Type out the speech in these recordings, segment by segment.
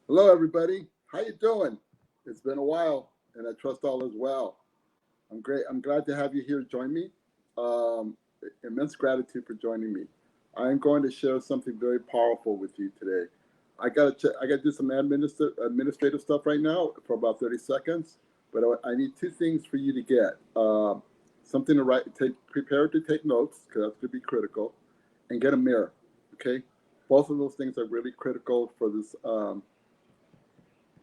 Hello, everybody. How you doing? It's been a while, and I trust all is well. I'm great. I'm glad to have you here join me. Um, Immense gratitude for joining me. I am going to share something very powerful with you today. I got to do some administrative stuff right now for about 30 seconds, but I need two things for you to get. Something to write, prepare to take notes because that's going to be critical, and get a mirror. Okay, both of those things are really critical for this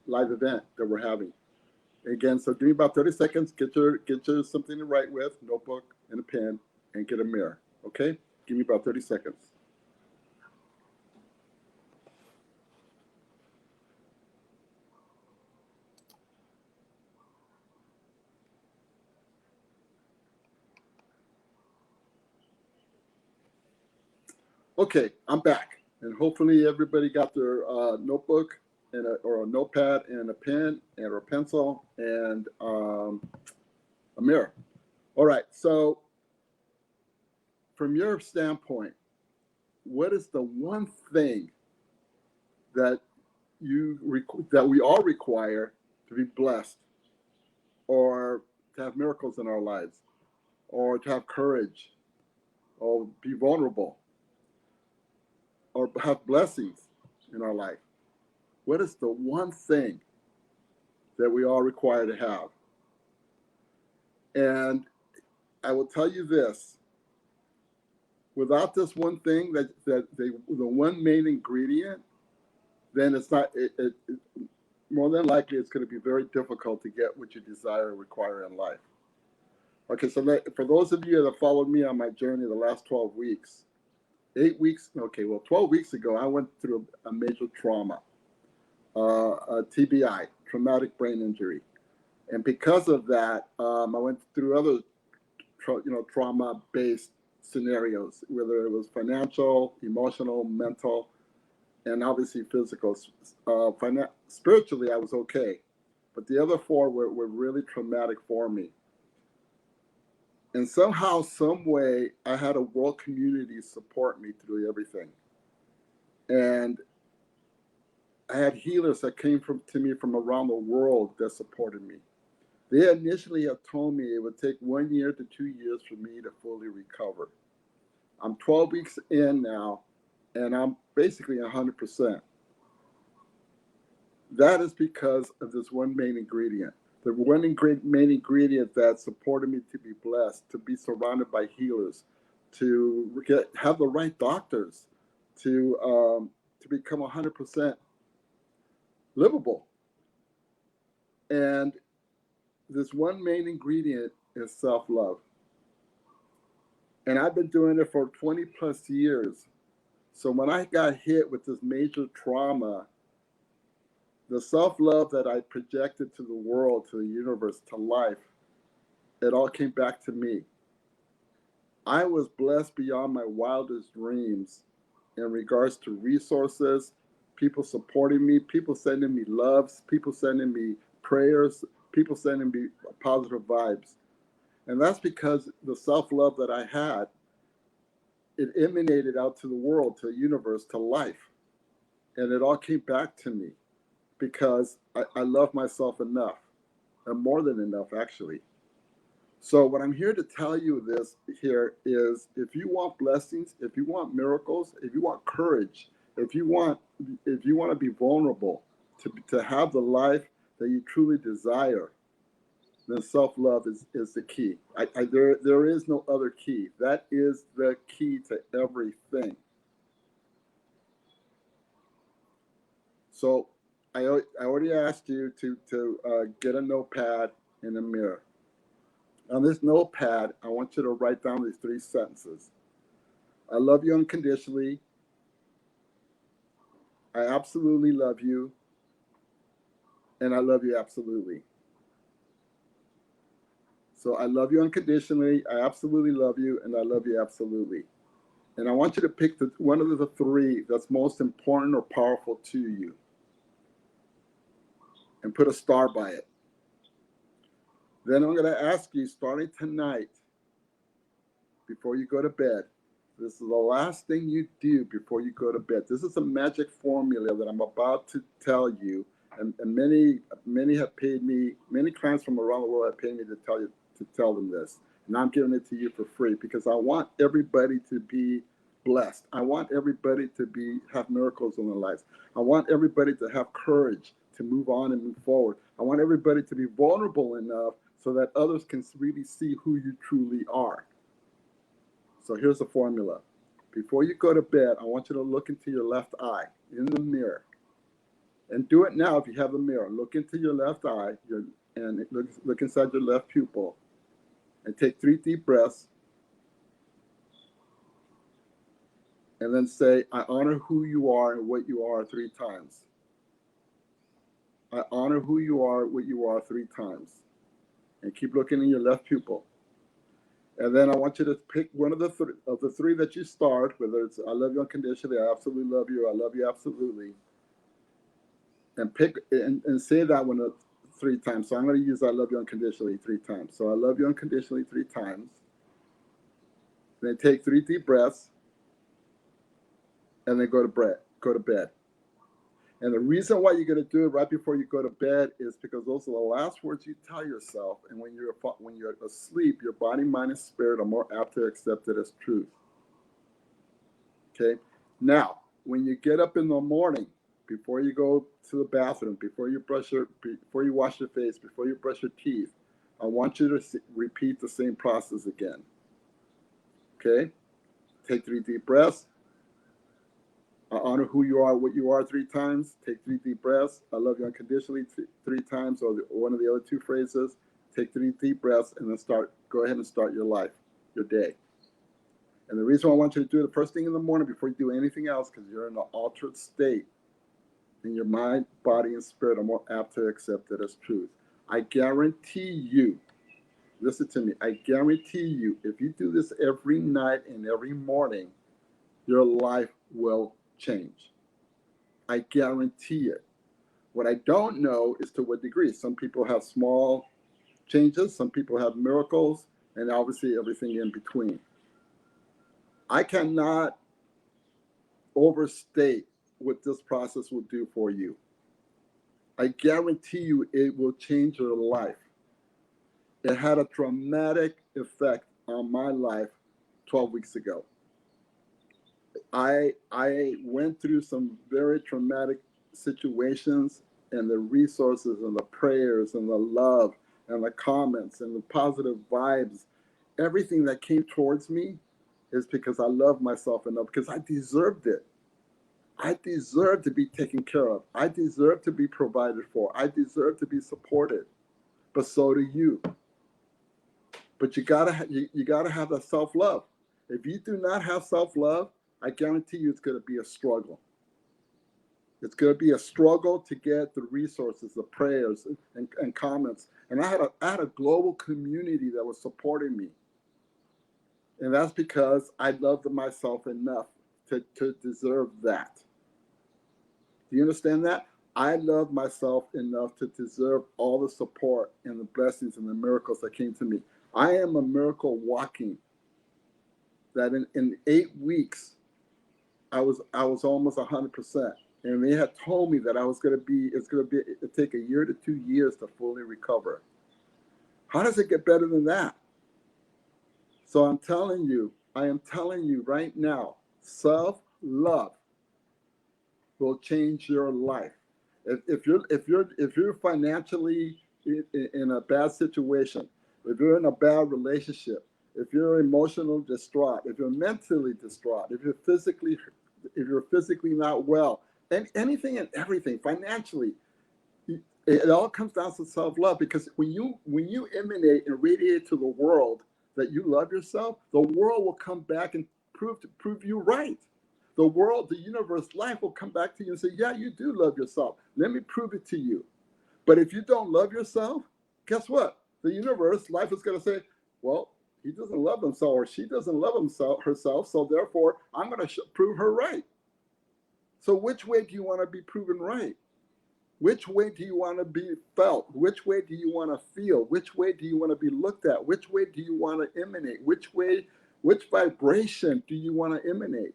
live event that we're having. Again, so give me about 30 seconds. Get your something to write with, notebook and a pen, and get a mirror. Okay? Give me about 30 seconds. Okay, I'm back, and hopefully everybody got their notebook or a notepad and a pen and or a pencil and a mirror. All right. So, from your standpoint, what is the one thing that that we all require to be blessed, or to have miracles in our lives, or to have courage, or be vulnerable, or have blessings in our life? What is the one thing that we all require to have? And I will tell you this: without this one thing, the one main ingredient, then it's not. More than likely, it's going to be very difficult to get what you desire or require in life. Okay, so for those of you that followed me on my journey the last 12 weeks, 8 weeks, okay, well, 12 weeks ago, I went through a major trauma, a TBI, traumatic brain injury. And because of that, I went through other, trauma-based scenarios, whether it was financial, emotional, mental, and obviously physical. Spiritually, I was okay, but the other four were really traumatic for me. And somehow, some way, I had a world community support me through everything. And I had healers that came to me from around the world that supported me. They initially had told me it would take 1 year to 2 years for me to fully recover. I'm 12 weeks in now, and I'm basically 100%. That is because of this one main ingredient. The one main ingredient that supported me to be blessed, to be surrounded by healers, to have the right doctors, to become 100% livable. And this one main ingredient is self-love. And I've been doing it for 20 plus years. So when I got hit with this major trauma, the self-love that I projected to the world, to the universe, to life, it all came back to me. I was blessed beyond my wildest dreams in regards to resources, people supporting me, people sending me loves, people sending me prayers, people sending me positive vibes. And that's because the self-love that I had, it emanated out to the world, to the universe, to life. And it all came back to me because I love myself enough, and more than enough, actually. So what I'm here to tell you this here is, if you want blessings, if you want miracles, if you want courage, if you want to be vulnerable, to have the life that you truly desire, then self-love is the key. There is no other key. That is the key to everything. So I already asked you to get a notepad and a mirror. On this notepad, I want you to write down these three sentences. I love you unconditionally. I absolutely love you. And I love you absolutely. So I love you unconditionally. I absolutely love you. And I love you absolutely. And I want you to pick one of the three that's most important or powerful to you, and put a star by it. Then I'm going to ask you, starting tonight, before you go to bed, This is the last thing you do before you go to bed. This is a magic formula that I'm about to tell you. And many have paid me, many clients from around the world have paid me to tell them this. And I'm giving it to you for free because I want everybody to be blessed. I want everybody to have miracles in their lives. I want everybody to have courage to move on and move forward. I want everybody to be vulnerable enough so that others can really see who you truly are. So here's the formula. Before you go to bed, I want you to look into your left eye in the mirror. And do it now if you have a mirror. Look into your left eye and look inside your left pupil. And take 3 deep breaths. And then say, I honor who you are and what you are 3 times. I honor who you are, what you are 3 times. And keep looking in your left pupil. And then I want you to pick one of the 3 that you start, whether it's I love you unconditionally, I absolutely love you, I love you absolutely. And pick and say that one 3 times. So I'm going to use I love you unconditionally 3 times. So I love you unconditionally 3 times. Then take 3 deep breaths. And then go to bed. And the reason why you're going to do it right before you go to bed is because those are the last words you tell yourself. And when you're asleep, your body, mind, and spirit are more apt to accept it as truth. Okay? Now, when you get up in the morning, before you go to the bathroom, before you wash your face, before you brush your teeth, I want you to repeat the same process again. Okay? Take 3 deep breaths. I honor who you are, what you are 3 times. Take 3 deep breaths. I love you unconditionally 3 times, or one of the other 2 phrases. Take 3 deep breaths and then go ahead and start your life, your day. And the reason I want you to do it the first thing in the morning before you do anything else, because you're in an altered state, and your mind, body, and spirit are more apt to accept it as truth. I guarantee you, listen to me, I guarantee you, if you do this every night and every morning, your life will change. I guarantee it. What I don't know is to what degree. Some people have small changes, some people have miracles, and obviously everything in between. I cannot overstate what this process will do for you. I guarantee you it will change your life. It had a dramatic effect on my life 12 weeks ago. I went through some very traumatic situations, and the resources and the prayers and the love and the comments and the positive vibes, everything that came towards me is because I love myself enough, because I deserved it. I deserve to be taken care of. I deserve to be provided for. I deserve to be supported. But so do you. But you gotta have that self-love. If you do not have self-love, I guarantee you it's going to be a struggle. It's going to be a struggle to get the resources, the prayers, and comments. And I had a global community that was supporting me. And that's because I loved myself enough to deserve that. Do you understand that? I love myself enough to deserve all the support and the blessings and the miracles that came to me. I am a miracle walking. That in 8 weeks, I was almost 100%, and they had told me that it'd take a year to 2 years to fully recover. How does it get better than that? So I am telling you right now, self-love will change your life. If you're financially in a bad situation, if you're in a bad relationship, if you're emotionally distraught, if you're mentally distraught, if you're physically not well, and anything and everything financially, it all comes down to self-love. Because when you emanate and radiate to the world that you love yourself, the world will come back and prove you right. The world, the universe, life will come back to you and say, yeah, you do love yourself. Let me prove it to you. But if you don't love yourself, guess what? The universe, life is going to say, well, he doesn't love himself, or she doesn't love herself, so therefore I'm going to prove her right. So which way do you want to be proven right? Which way do you want to be felt? Which way do you want to feel? Which way do you want to be looked at? Which way do you want to emanate? Which way Which vibration do you want to emanate?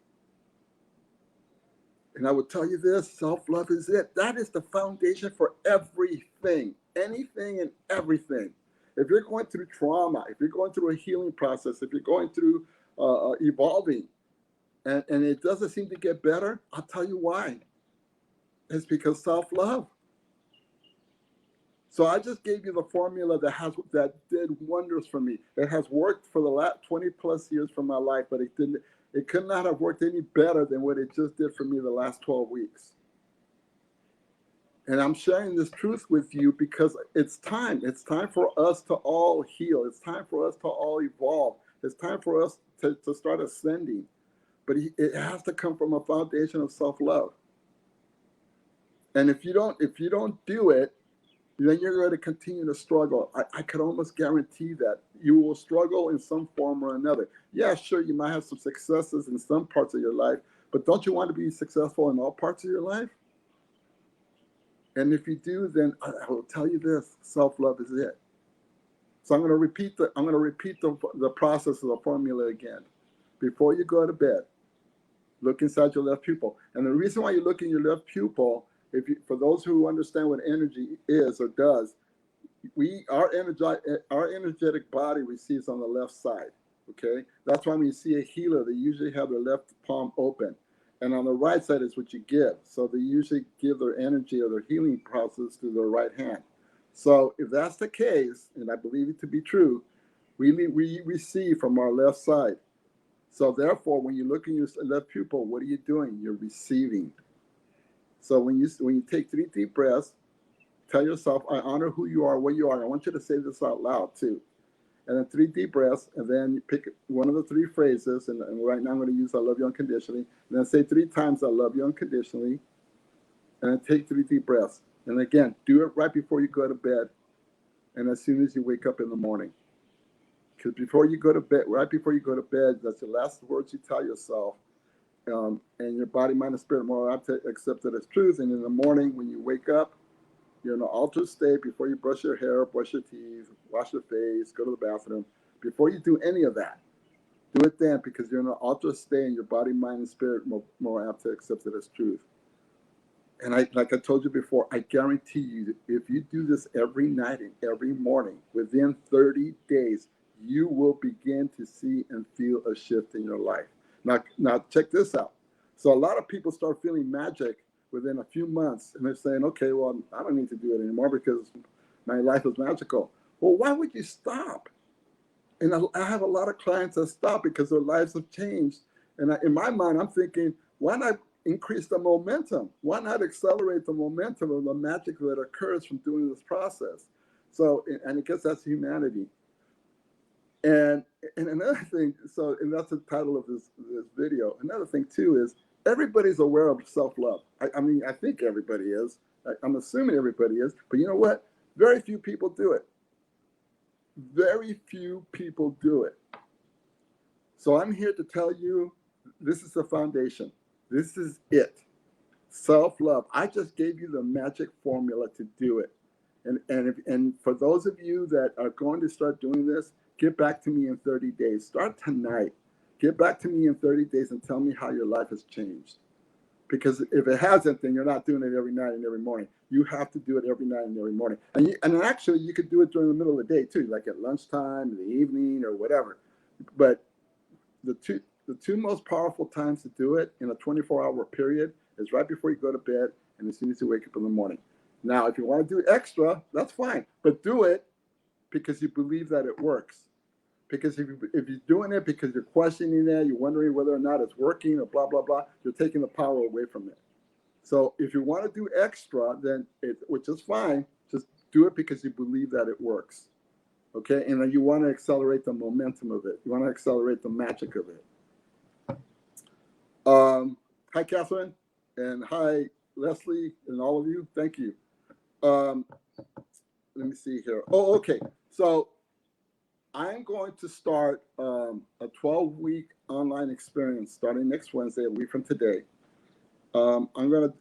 And I will tell you this, self-love is it. That is the foundation for everything, anything and everything. If you're going through trauma, if you're going through a healing process, if you're going through evolving, and it doesn't seem to get better, I'll tell you why. It's because self-love. So I just gave you the formula that did wonders for me. It has worked for the last 20 plus years from my life, but it could not have worked any better than what it just did for me the last 12 weeks. And I'm sharing this truth with you because it's time. It's time for us to all heal. It's time for us to all evolve. It's time for us to start ascending. But it has to come from a foundation of self-love. And if you don't do it, then you're going to continue to struggle. I could almost guarantee that you will struggle in some form or another. Yeah, sure, you might have some successes in some parts of your life, but don't you want to be successful in all parts of your life? And if you do, then I will tell you this: self-love is it. So I'm going to repeat the process of the formula again. Before you go to bed, look inside your left pupil. And the reason why you look in your left pupil, for those who understand what energy is or does, our energetic body receives on the left side. Okay, that's why when you see a healer, they usually have their left palm open, and on the right side is what you give. So they usually give their energy or their healing process to their right hand. So if that's the case, and I believe it to be true, we receive from our left side. So therefore, when you look in your left pupil, what are you doing? You're receiving. So when you take 3 deep breaths, tell yourself, I honor who you are, what you are. I want you to say this out loud too. And then 3 deep breaths, and then you pick one of the 3 phrases. And right now I'm going to use I love you unconditionally. And then say 3 times I love you unconditionally. And then take 3 deep breaths. And again, do it right before you go to bed and as soon as you wake up in the morning. Because right before you go to bed, that's the last words you tell yourself. And your body, mind, and spirit more apt to accept it as truth. And in the morning, when you wake up, you're in an altered state before you brush your hair, brush your teeth, wash your face, go to the bathroom. Before you do any of that, do it then, because you're in an altered state and your body, mind, and spirit more apt to accept it as truth. And like I told you before, I guarantee you that if you do this every night and every morning, within 30 days, you will begin to see and feel a shift in your life. Now check this out. So a lot of people start feeling magic within a few months, and they're saying, okay, well, I don't need to do it anymore because my life is magical. Well, why would you stop? And I have a lot of clients that stop because their lives have changed. And in my mind, I'm thinking, why not increase the momentum? Why not accelerate the momentum of the magic that occurs from doing this process? So, and I guess that's humanity. And another thing, and that's the title of this video. Another thing too is everybody's aware of self-love. I mean, I think everybody is. I'm assuming everybody is. But you know what? Very few people do it. Very few people do it. So I'm here to tell you, this is the foundation. This is it. Self-love. I just gave you the magic formula to do it. And for those of you that are going to start doing this, get back to me in 30 days. Start tonight. Get back to me in 30 days and tell me how your life has changed. Because if it hasn't, then you're not doing it every night and every morning. You have to do it every night and every morning. And actually, you could do it during the middle of the day too, like at lunchtime, in the evening, or whatever. But the two most powerful times to do it in a 24-hour period is right before you go to bed and as soon as you wake up in the morning. Now, if you want to do extra, that's fine. But do it because you believe that it works. Because if you're doing it because you're questioning it, you're wondering whether or not it's working or blah, blah, blah, you're taking the power away from it. So if you want to do extra, then which is fine, just do it because you believe that it works. Okay? And then you want to accelerate the momentum of it. You want to accelerate the magic of it. Hi, Catherine. And hi, Leslie, and all of you. Thank you. Let me see here. Oh, okay. So I'm going to start a 12-week online experience starting next Wednesday, a week from today. I'm gonna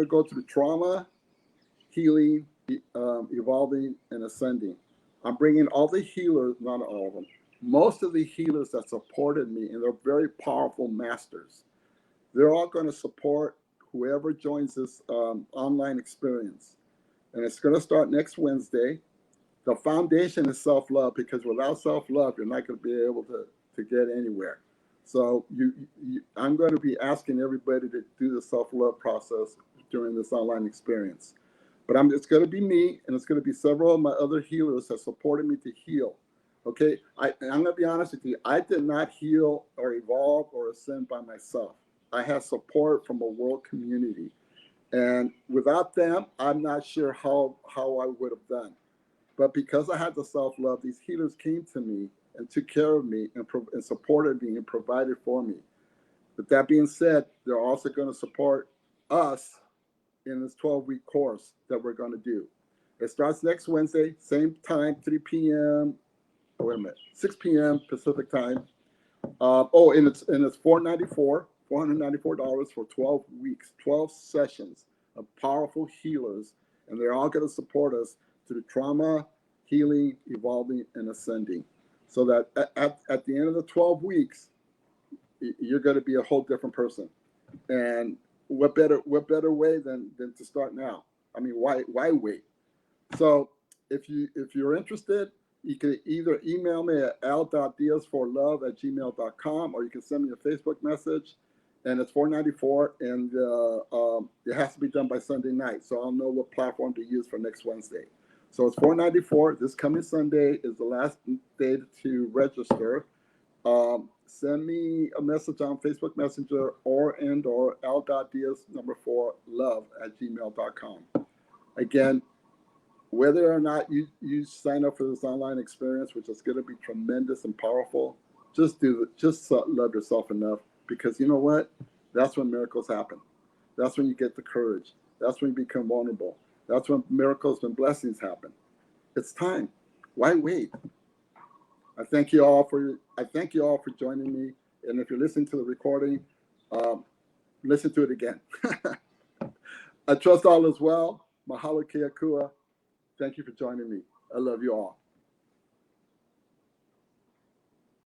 go through trauma, healing, evolving, and ascending. I'm bringing all the healers, not all of them, most of the healers that supported me, and they're very powerful masters, they're all going to support whoever joins this online experience. And it's going to start next Wednesday. The foundation is self-love, because without self-love, you're not going to be able to get anywhere. So I'm going to be asking everybody to do the self-love process during this online experience. But it's going to be me, and it's going to be several of my other healers that supported me to heal. Okay, I'm going to be honest with you. I did not heal or evolve or ascend by myself. I had support from a world community. And without them, I'm not sure how I would have done. But because I had the self-love, these healers came to me and took care of me and supported me and provided for me. But that being said, they're also going to support us in this 12-week course that we're going to do. It starts next Wednesday, same time, 3 p.m. Oh, wait a minute, 6 p.m. Pacific time. And it's $494 for 12 weeks, 12 sessions of powerful healers, and they're all going to support us through trauma, healing, evolving, and ascending. So that at the end of the 12 weeks, you're going to be a whole different person. And what better way than to start now? I mean, why wait? So if you're interested, you can either email me at al.diazforlove@gmail.com, or you can send me a Facebook message, and it's $494, and it has to be done by Sunday night, so I'll know what platform to use for next Wednesday. So it's $494. This coming Sunday is the last day to register. Send me a message on Facebook Messenger or al.diaz4love@gmail.com. Again, whether or not you sign up for this online experience, which is going to be tremendous and powerful, just love yourself enough, because you know what? That's when miracles happen. That's when you get the courage. That's when you become vulnerable. That's when miracles and blessings happen. It's time. Why wait? I thank you all for joining me. And if you're listening to the recording, listen to it again. I trust all is well. Mahalo Keakua. Thank you for joining me. I love you all.